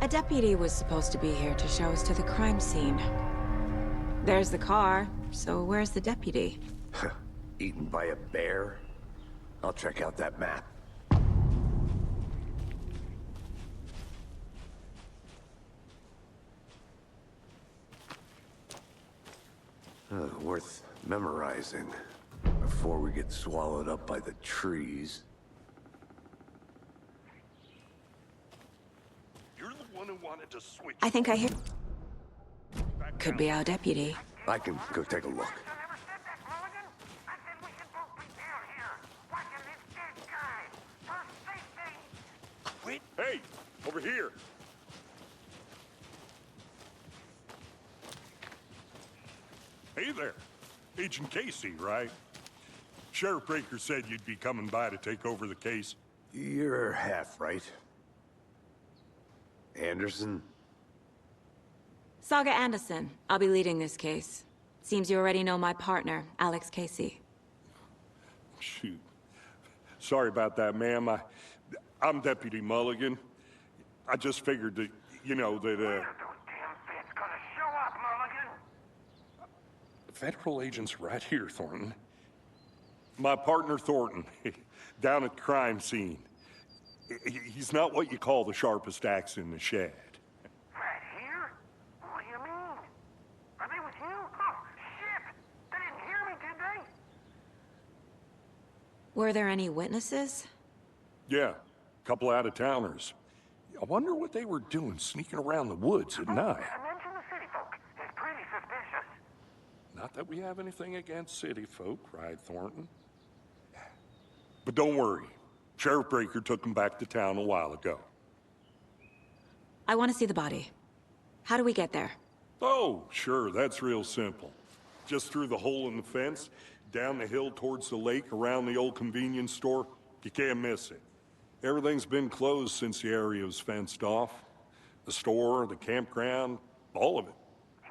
A deputy was supposed to be here to show us to the crime scene. There's the car, so where's the deputy? Eaten by a bear? I'll check out that map. Worth memorizing before we get swallowed up by the trees. You're the one who wanted to switch. I think I hear... Could be our deputy. I can go take a look. Wait. Hey, over here. Hey there. Agent Casey, right? Sheriff Breaker said you'd be coming by to take over the case. You're half right. Anderson? Saga Anderson. I'll be leading this case. Seems you already know my partner, Alex Casey. Shoot. Sorry about that, ma'am. I'm Deputy Mulligan. I just figured that, you know, that, Federal agent's right here, Thornton. My partner, Thornton, down at the crime scene. He's not what you call the sharpest axe in the shed. Right here? What do you mean? Are they with you? Oh, shit! They didn't hear me, did they? Were there any witnesses? Yeah, a couple out-of-towners. I wonder what they were doing sneaking around the woods at night. Mention the city folk. It's pretty suspicious. Not that we have anything against city folk, right, Thornton? But don't worry. Sheriff Breaker took them back to town a while ago. I want to see the body. How do we get there? Oh, sure, that's real simple. Just through the hole in the fence, down the hill towards the lake, around the old convenience store. You can't miss it. Everything's been closed since the area was fenced off. The store, the campground, all of it.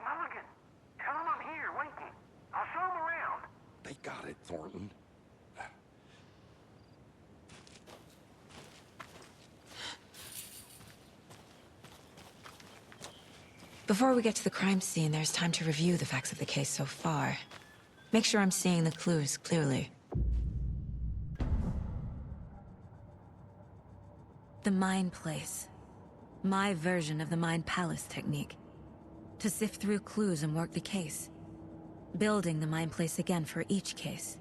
Mulligan, tell them I'm here, waiting. I'll show them around. They got it, Thornton. Before we get to the crime scene, there's time to review the facts of the case so far. Make sure I'm seeing the clues clearly. The Mind Place. My version of the Mind Palace technique. To sift through clues and work the case. Building the Mind Place again for each case.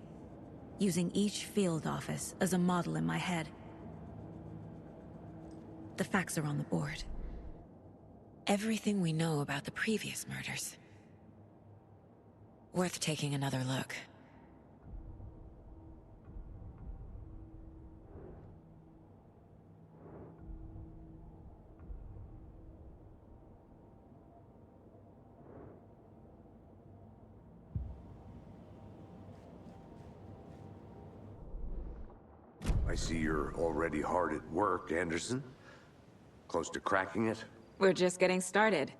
Using each field office as a model in my head. The facts are on the board. Everything we know about the previous murders. Worth taking another look. I see you're already hard at work, Anderson. Close to cracking it? We're just getting started.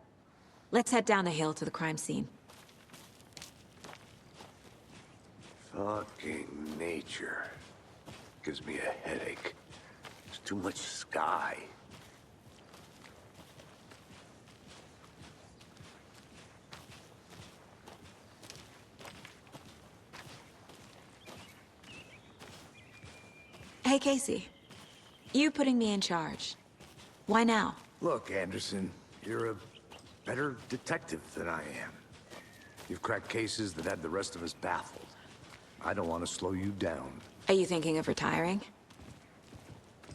Let's head down the hill to the crime scene. Fucking nature. Gives me a headache. There's too much sky. Hey, Casey. You putting me in charge. Why now? Look, Anderson, you're a better detective than I am. You've cracked cases that had the rest of us baffled. I don't want to slow you down. Are you thinking of retiring?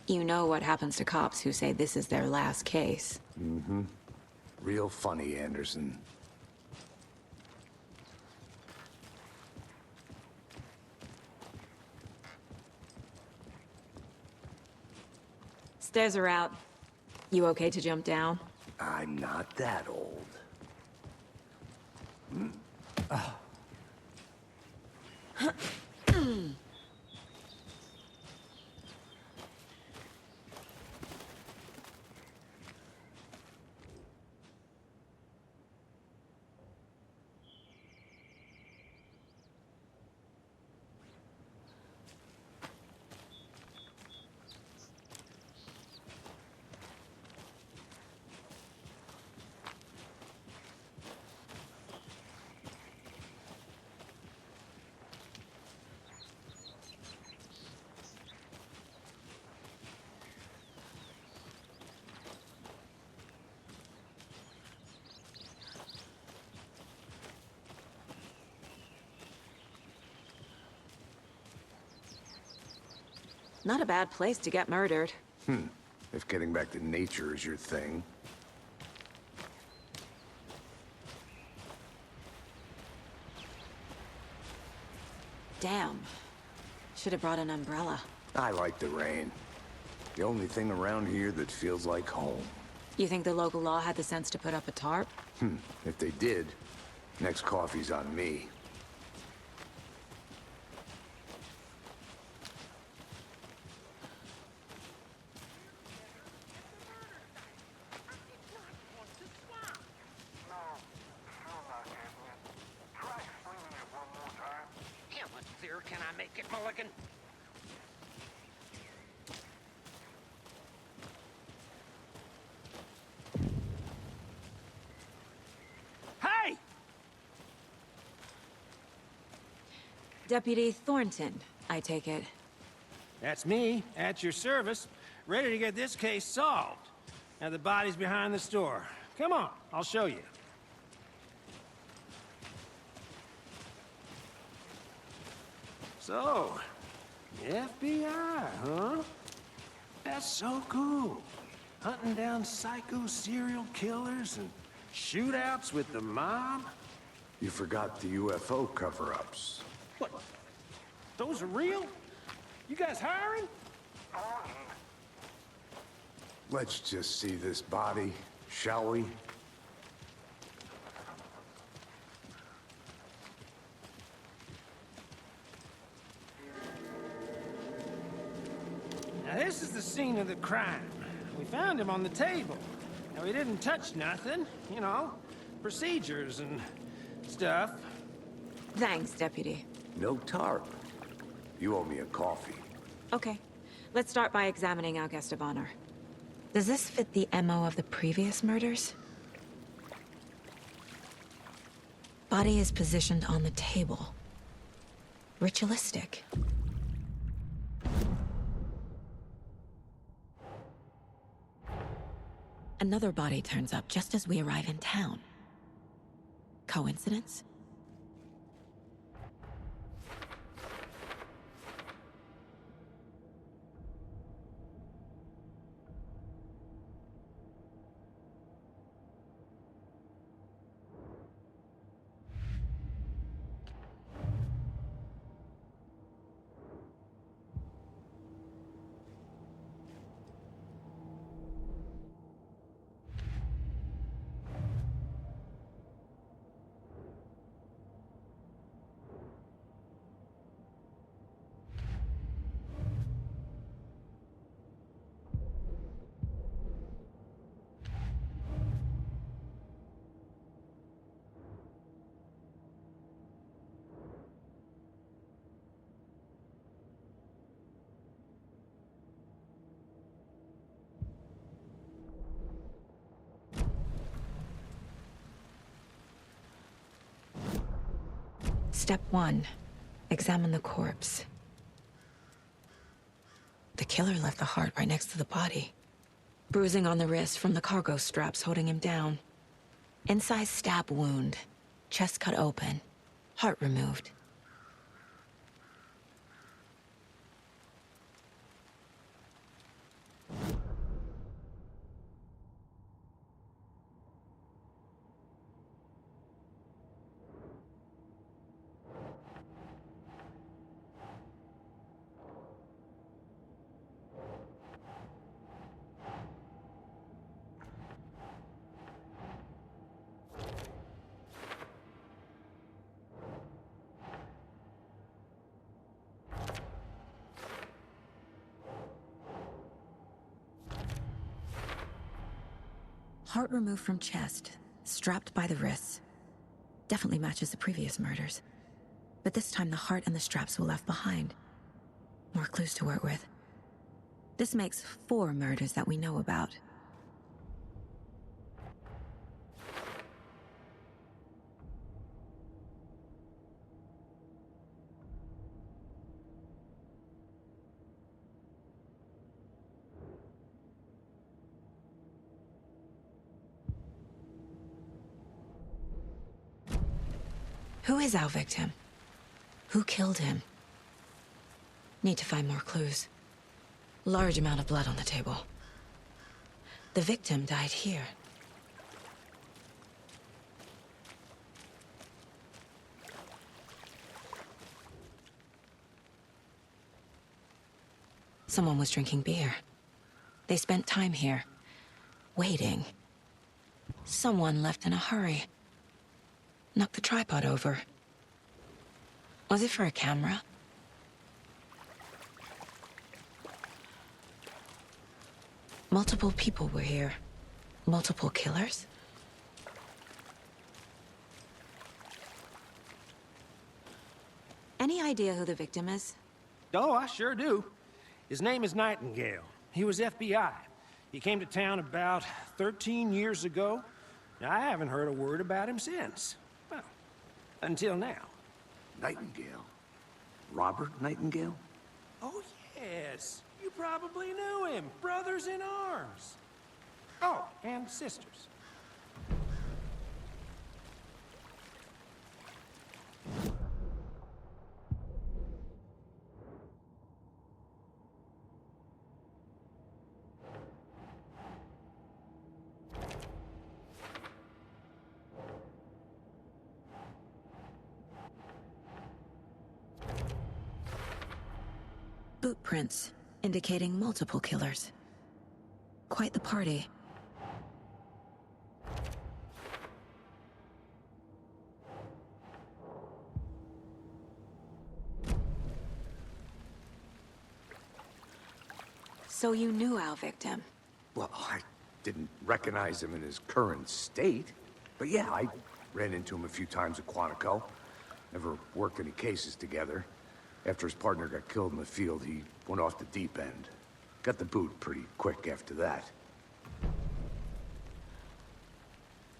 You know what happens to cops who say this is their last case. Mm-hmm. Real funny, Anderson. Stairs are out. You okay to jump down? I'm not that old. Not a bad place to get murdered. If getting back to nature is your thing. Damn. Should have brought an umbrella. I like the rain. The only thing around here that feels like home. You think the local law had the sense to put up a tarp? If they did, next coffee's on me. No, still not getting it. Try explaining it one more time. How much clearer can I make it, Mulligan? Hey! Deputy Thornton, I take it. That's me, at your service, ready to get this case solved. Now the body's behind the store. Come on, I'll show you. So, the FBI, huh? That's so cool. Hunting down psycho serial killers and shootouts with the mob? You forgot the UFO cover-ups. What? Those are real? You guys hiring? Let's just see this body, shall we? Now this is the scene of the crime. We found him on the table. Now he didn't touch nothing, you know, procedures and stuff. Thanks, Deputy. No tarp. You owe me a coffee. Okay. Let's start by examining our guest of honor. Does this fit the MO of the previous murders? Body is positioned on the table. Ritualistic. Another body turns up just as we arrive in town. Coincidence? Step 1. Examine the corpse. The killer left the heart right next to the body. Bruising on the wrist from the cargo straps holding him down. Incised stab wound. Chest cut open. Heart removed. Heart removed from chest, strapped by the wrists. Definitely matches the previous murders. But this time the heart and the straps were left behind. More clues to work with. This makes 4 murders that we know about. Who is our victim? Who killed him? Need to find more clues. Large amount of blood on the table. The victim died here. Someone was drinking beer. They spent time here, waiting. Someone left in a hurry. Knocked the tripod over. Was it for a camera? Multiple people were here. Multiple killers? Any idea who the victim is? Oh, I sure do. His name is Nightingale. He was FBI. He came to town about 13 years ago. I haven't heard a word about him since. Well, until now. Nightingale? Robert Nightingale? Oh, yes. You probably knew him. Brothers in arms. Oh, and sisters. Boot prints, indicating multiple killers. Quite the party. So you knew our victim? Well, I didn't recognize him in his current state. But yeah, I ran into him a few times at Quantico. Never worked any cases together. After his partner got killed in the field, he went off the deep end. Got the boot pretty quick after that.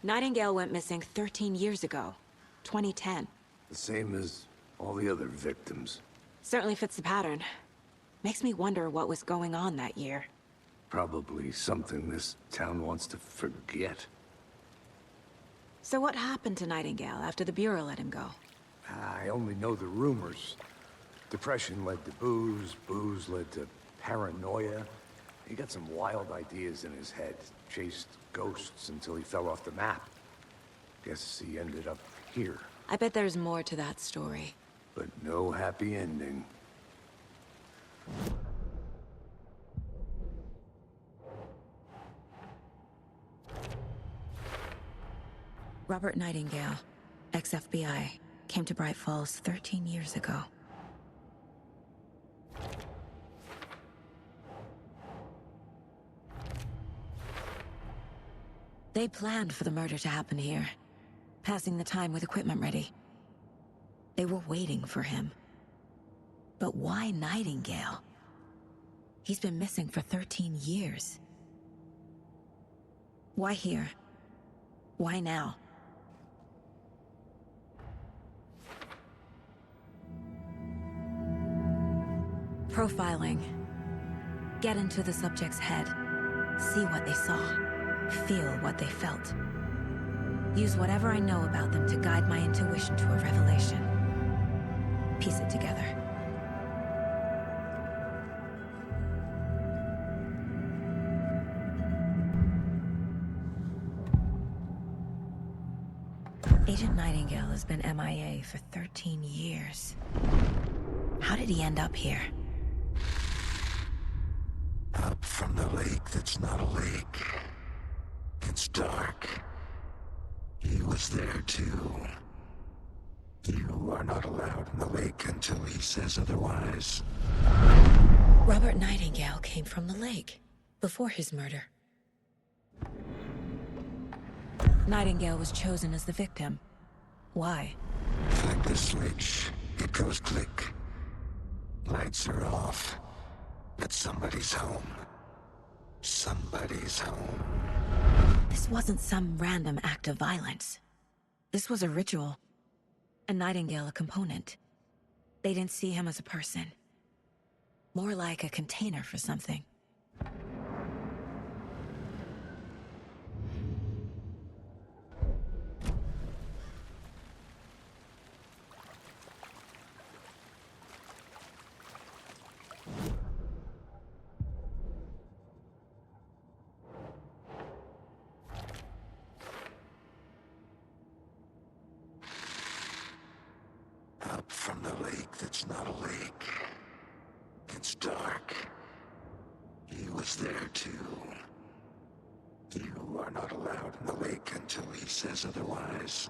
Nightingale went missing 13 years ago. 2010. The same as all the other victims. Certainly fits the pattern. Makes me wonder what was going on that year. Probably something this town wants to forget. So what happened to Nightingale after the Bureau let him go? I only know the rumors. Depression led to booze, booze led to paranoia. He got some wild ideas in his head, chased ghosts until he fell off the map. Guess he ended up here, I bet there's more to that story. but no happy ending. Robert Nightingale, ex-FBI, came to Bright Falls 13 years ago. They planned for the murder to happen here, passing the time with equipment ready. They were waiting for him. But why Nightingale? He's been missing for 13 years. Why here? Why now? Profiling. Get into the subject's head. See what they saw. Feel what they felt. Use whatever I know about them to guide my intuition to a revelation. Piece it together. Agent Nightingale has been MIA for 13 years. How did he end up here? Up from the lake that's not a lake. It's dark. He was there too. You are not allowed in the lake until he says otherwise. Robert Nightingale came from the lake, before his murder. Nightingale was chosen as the victim. Why? Flick the switch. It goes click. Lights are off. But somebody's home. Somebody's home. This wasn't some random act of violence. This was a ritual. And Nightingale a component. They didn't see him as a person. More like a container for something. from the lake that's not a lake. It's dark. He was there too. You are not allowed in the lake until he says otherwise.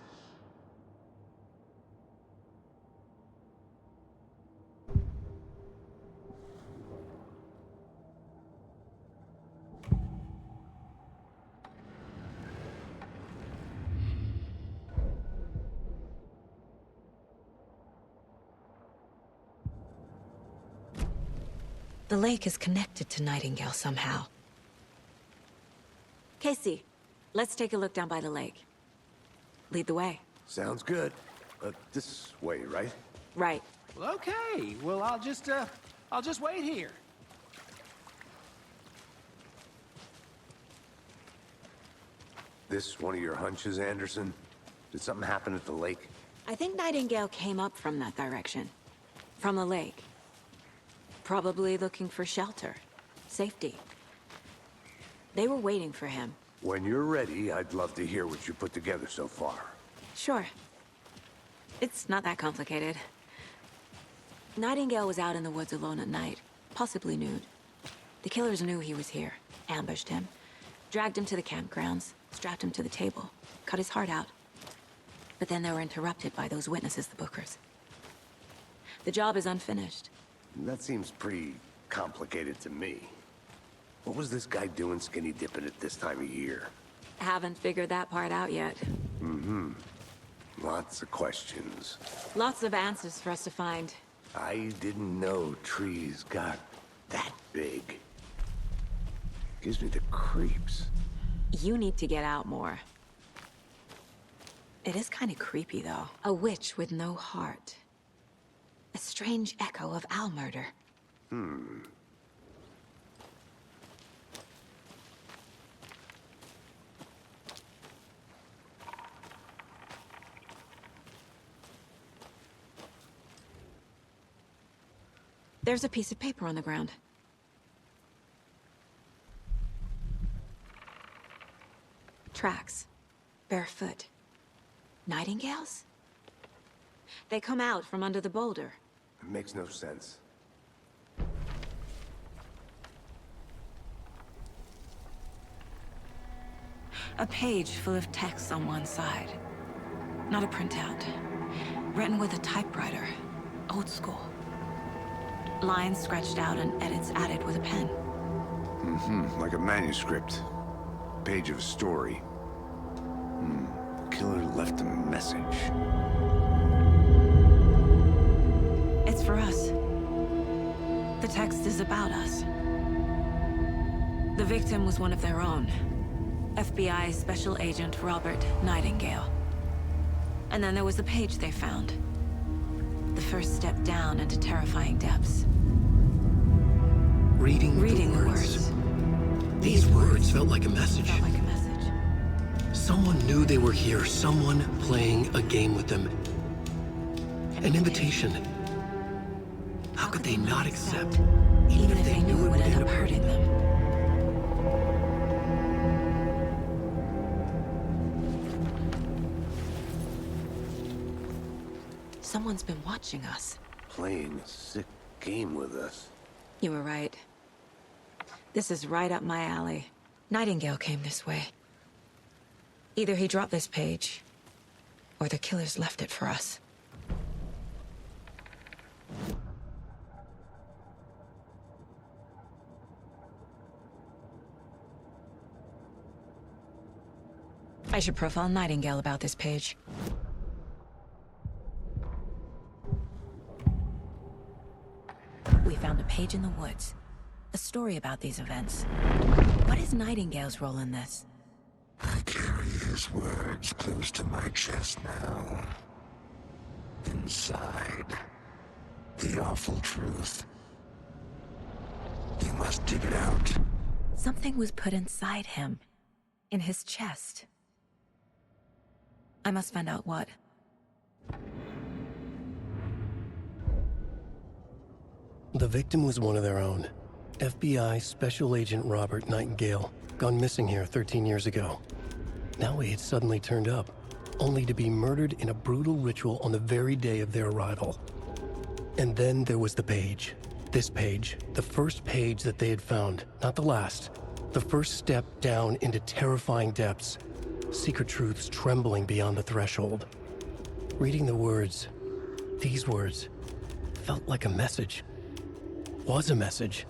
The lake is connected to Nightingale somehow. Casey, let's take a look down by the lake. Lead the way. Sounds good. This way, right? Right. Well, okay. Well, I'll just wait here. This one of your hunches, Anderson? Did something happen at the lake? I think Nightingale came up from that direction. From the lake. Probably looking for shelter. Safety. They were waiting for him. When you're ready, I'd love to hear what you put together so far. Sure. It's not that complicated. Nightingale was out in the woods alone at night, possibly nude. The killers knew he was here, ambushed him, dragged him to the campgrounds, strapped him to the table, cut his heart out. But then they were interrupted by those witnesses, the Bookers. The job is unfinished. That seems pretty complicated to me. What was this guy doing skinny dipping at this time of year? Haven't figured that part out yet. Mm-hmm. Lots of questions. Lots of answers for us to find. I didn't know trees got that big. Gives me the creeps. You need to get out more. It is kind of creepy, though. A witch with no heart. A strange echo of owl murder. There's a piece of paper on the ground. Tracks. Barefoot. Nightingales? They come out from under the boulder. It makes no sense. A page full of text on one side. Not a printout. Written with a typewriter. Old school. Lines scratched out and edits added with a pen. Mm-hmm. Like a manuscript. Page of a story. Killer left a message. It's for us. The text is about us. The victim was one of their own. FBI Special Agent Robert Nightingale. And then there was the page they found. The first step down into terrifying depths. Reading the words. These words felt like a message. Felt like a message. Someone knew they were here, someone playing a game with them. An invitation. How could they not accept, even if they knew it would end up hurting them? Someone's been watching us. Playing a sick game with us. You were right. This is right up my alley. Nightingale came this way. Either he dropped this page, or the killers left it for us. I should profile Nightingale about this page. We found a page in the woods. A story about these events. What is Nightingale's role in this? I carry his words close to my chest now. Inside, the awful truth. You must dig it out. Something was put inside him. In his chest. I must find out what. The victim was one of their own. FBI Special Agent Robert Nightingale, gone missing here 13 years ago. Now he had suddenly turned up, only to be murdered in a brutal ritual on the very day of their arrival. And then there was the page. This page, the first page that they had found, not the last. The first step down into terrifying depths. Secret truths trembling beyond the threshold. Reading the words, these words, felt like a message. Was a message.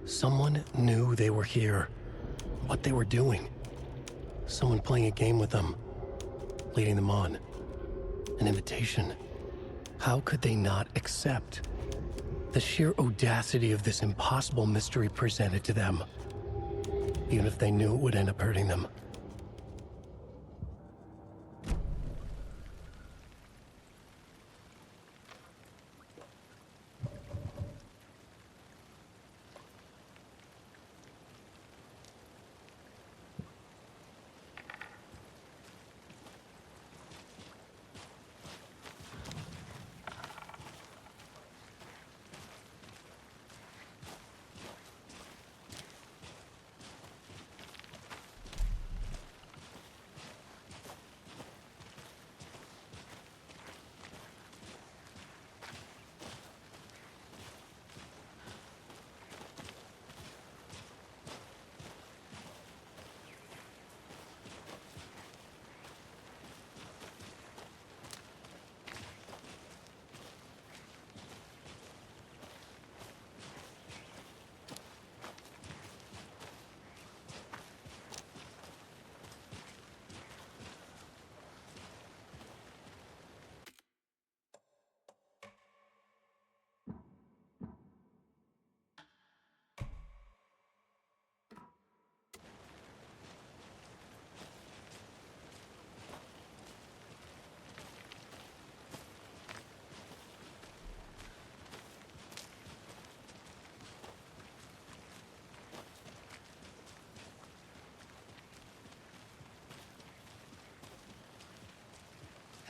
Someone knew they were here. What they were doing. Someone playing a game with them. Leading them on. An invitation. How could they not accept? The sheer audacity of this impossible mystery presented to them. Even if they knew it would end up hurting them.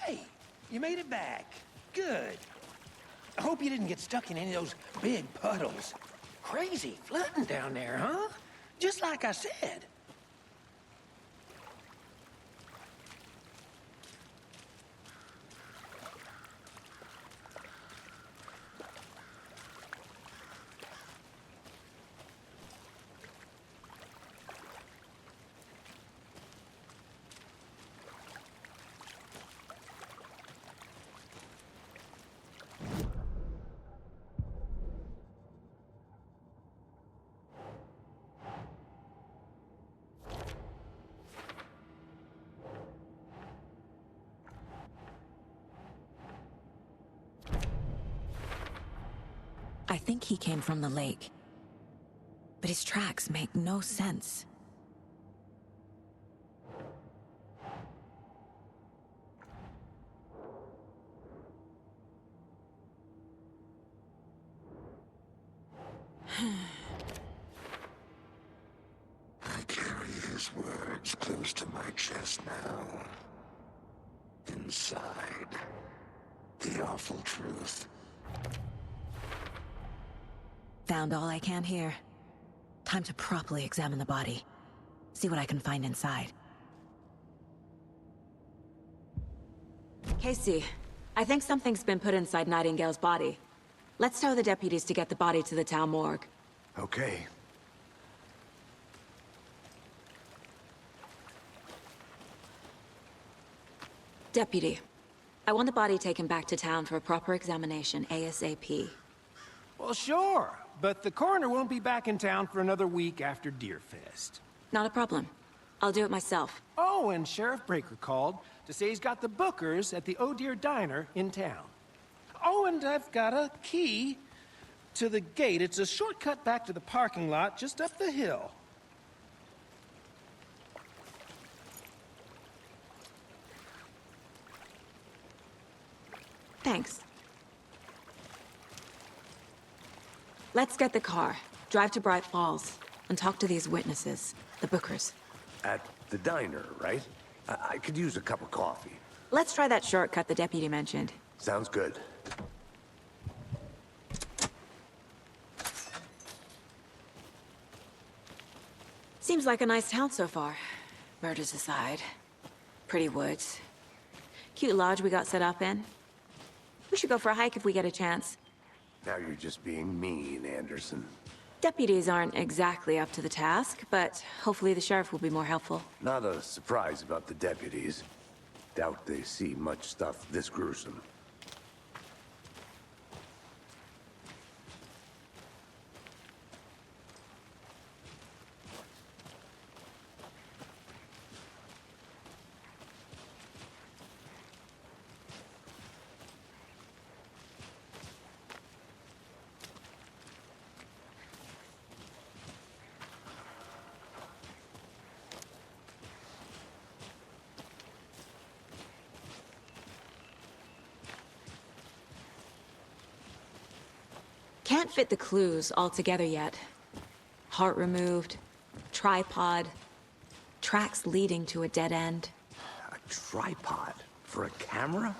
Hey, you made it back. Good. I hope you didn't get stuck in any of those big puddles. Crazy flooding down there, huh? Just like I said. I think he came from the lake. But his tracks make no sense. I carry his words close to my chest now. Inside, the awful truth. Found all I can here. Time to properly examine the body. See what I can find inside. Casey, I think something's been put inside Nightingale's body. Let's tell the deputies to get the body to the town morgue. Okay. Deputy, I want the body taken back to town for a proper examination ASAP. Well, sure. But the coroner won't be back in town for another week after Deerfest. Not a problem. I'll do it myself. Oh, and Sheriff Breaker called to say he's got the bookers at the Oh Dear Diner in town. Oh, and I've got a key to the gate. It's a shortcut back to the parking lot just up the hill. Thanks. Let's get the car, drive to Bright Falls, and talk to these witnesses, the bookers. At the diner, right? I could use a cup of coffee. Let's try that shortcut the deputy mentioned. Sounds good. Seems like a nice town so far. Murders aside. Pretty woods. Cute lodge we got set up in. We should go for a hike if we get a chance. Now you're just being mean, Anderson. Deputies aren't exactly up to the task, but hopefully the sheriff will be more helpful. Not a surprise about the deputies. Doubt they see much stuff this gruesome. Can't fit the clues all together yet. Heart removed, tripod, tracks leading to a dead end. A tripod? For a camera?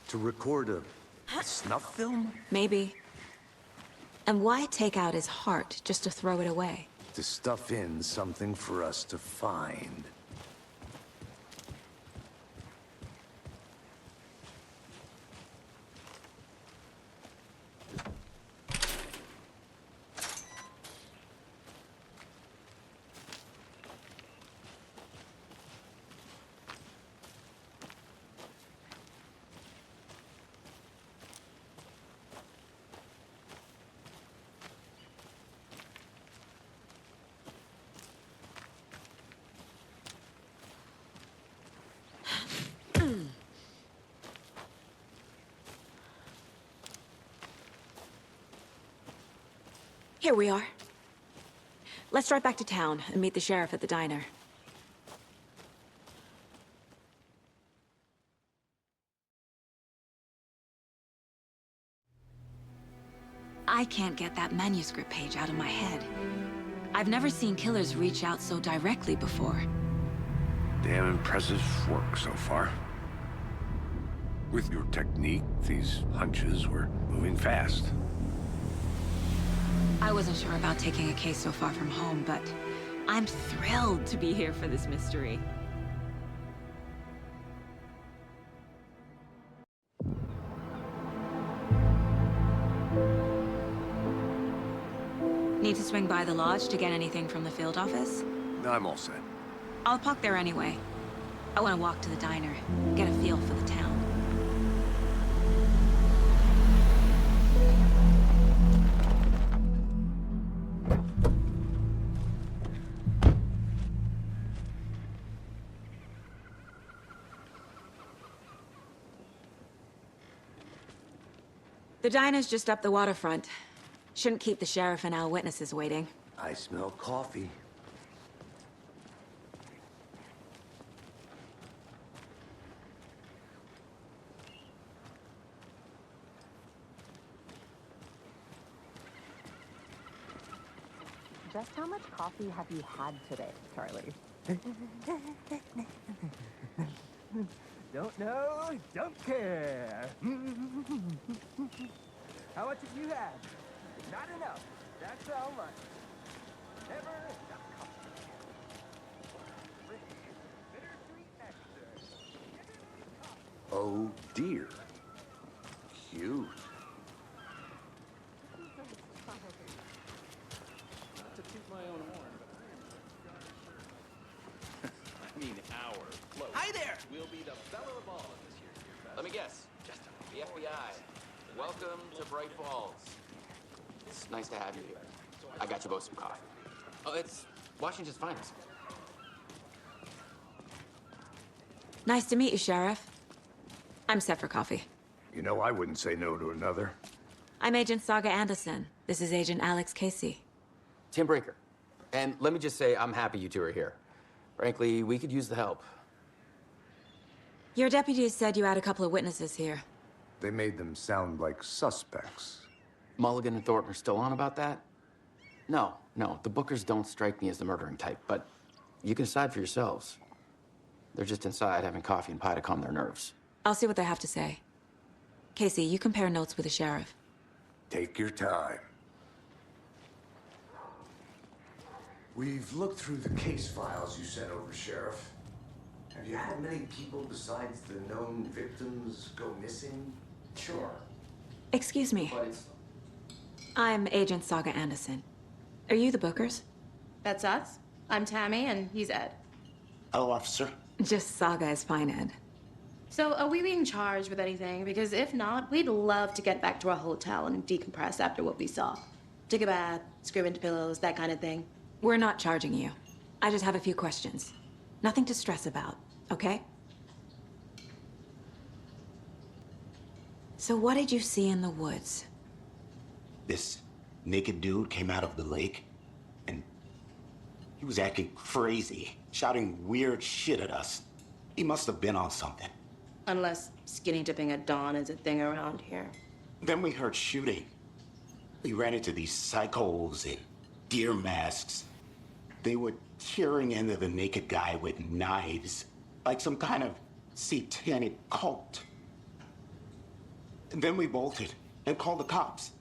To record a snuff film? Maybe. And why take out his heart just to throw it away? To stuff in something for us to find. Here we are. Let's drive back to town and meet the sheriff at the diner. I can't get that manuscript page out of my head. I've never seen killers reach out so directly before. Damn impressive work so far. With your technique, these hunches were moving fast. I wasn't sure about taking a case so far from home, but I'm thrilled to be here for this mystery. Need to swing by the lodge to get anything from the field office? I'm all set. I'll park there anyway. I want to walk to the diner, get a feel for the town. The diner's just up the waterfront. Shouldn't keep the sheriff and our witnesses waiting. I smell coffee. Just how much coffee have you had today, Charlie? Don't know, don't care. How much have you had? Not enough. That's how much. Never enough coffee. Bittersweet nectar. Oh dear. Cute. Not to toot my own horn, but I mean our float. Hi there! We'll be the belle of all of this year's Beer Fest. Let me guess. The FBI. Welcome to Bright Falls. It's nice to have you here. I got you both some coffee. Oh, it's Washington's finest. Nice to meet you, Sheriff. I'm set for coffee. You know, I wouldn't say no to another. I'm Agent Saga Anderson. This is Agent Alex Casey. Tim Brinker. And let me just say, I'm happy you two are here. Frankly, we could use the help. Your deputies said you had a couple of witnesses here. They made them sound like suspects. Mulligan and Thornton are still on about that? No, the Bookers don't strike me as the murdering type, but you can decide for yourselves. They're just inside having coffee and pie to calm their nerves. I'll see what they have to say. Casey, you compare notes with the sheriff. Take your time. We've looked through the case files you sent over, Sheriff. Have you had many people besides the known victims go missing? Sure. Excuse me. But it's... I'm Agent Saga Anderson. Are you the Bookers? That's us. I'm Tammy, and he's Ed. Hello, officer. Just Saga is fine, Ed. So, are we being charged with anything? Because if not, we'd love to get back to our hotel and decompress after what we saw. Take a bath, scream into pillows, that kind of thing. We're not charging you. I just have a few questions. Nothing to stress about, okay? So what did you see in the woods? This naked dude came out of the lake, and he was acting crazy, shouting weird shit at us. He must have been on something. Unless skinny dipping at dawn is a thing around here. Then we heard shooting. We ran into these psychos in deer masks. They were tearing into the naked guy with knives, like some kind of satanic cult. And then we bolted and called the cops.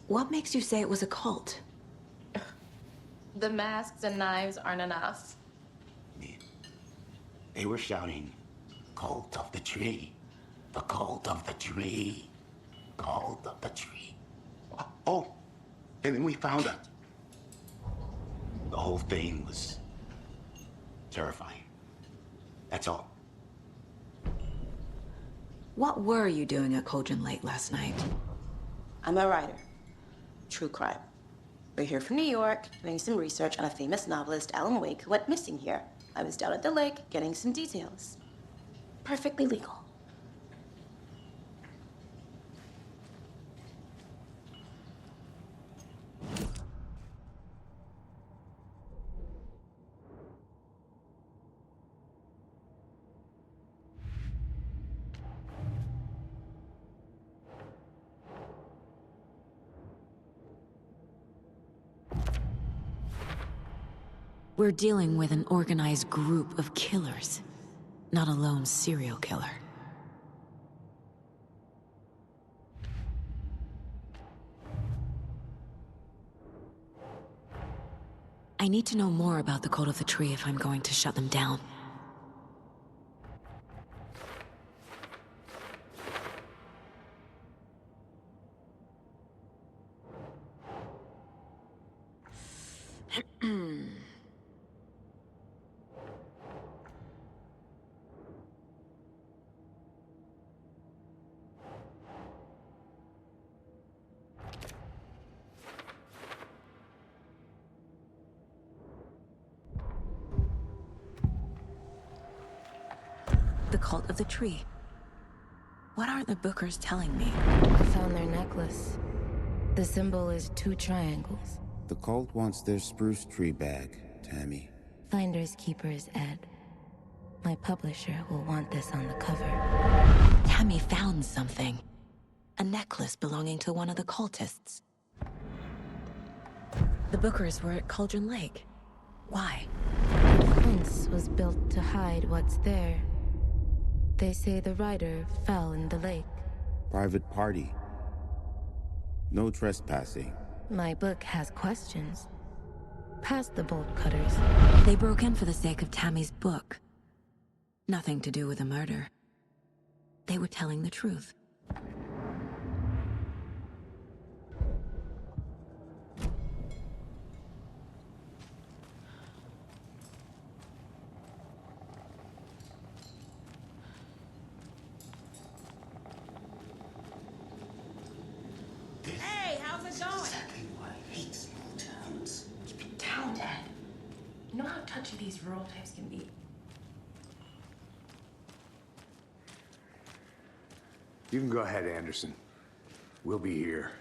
What makes you say it was a cult? The masks and knives aren't enough. They were shouting, "Cult of the tree, the cult of the tree, cult of the tree." Oh, and then we found her. The whole thing was terrifying. That's all. What were you doing at Cauldron Lake last night? I'm a writer. True crime. We're here from New York, doing some research on a famous novelist, Alan Wake, who went missing here. I was down at the lake, getting some details. Perfectly legal. We're dealing with an organized group of killers, not a lone serial killer. I need to know more about the Cult of the Tree if I'm going to shut them down. The Cult of the Tree. What aren't the Bookers telling me? I found their necklace. The symbol is 2 triangles. The cult wants their spruce tree back, Tammy. Finders keepers, Ed. My publisher will want this on the cover. Tammy found something. A necklace belonging to one of the cultists. The Bookers were at Cauldron Lake. Why? The fence was built to hide what's there. They say the writer fell in the lake. Private party. No trespassing. My book has questions. Past the bolt cutters. They broke in for the sake of Tammy's book. Nothing to do with the murder. They were telling the truth. Hey, how's it going? Exactly why I hate small towns. Keep it down, Ed. You know how touchy these rural types can be. You can go ahead, Anderson. We'll be here.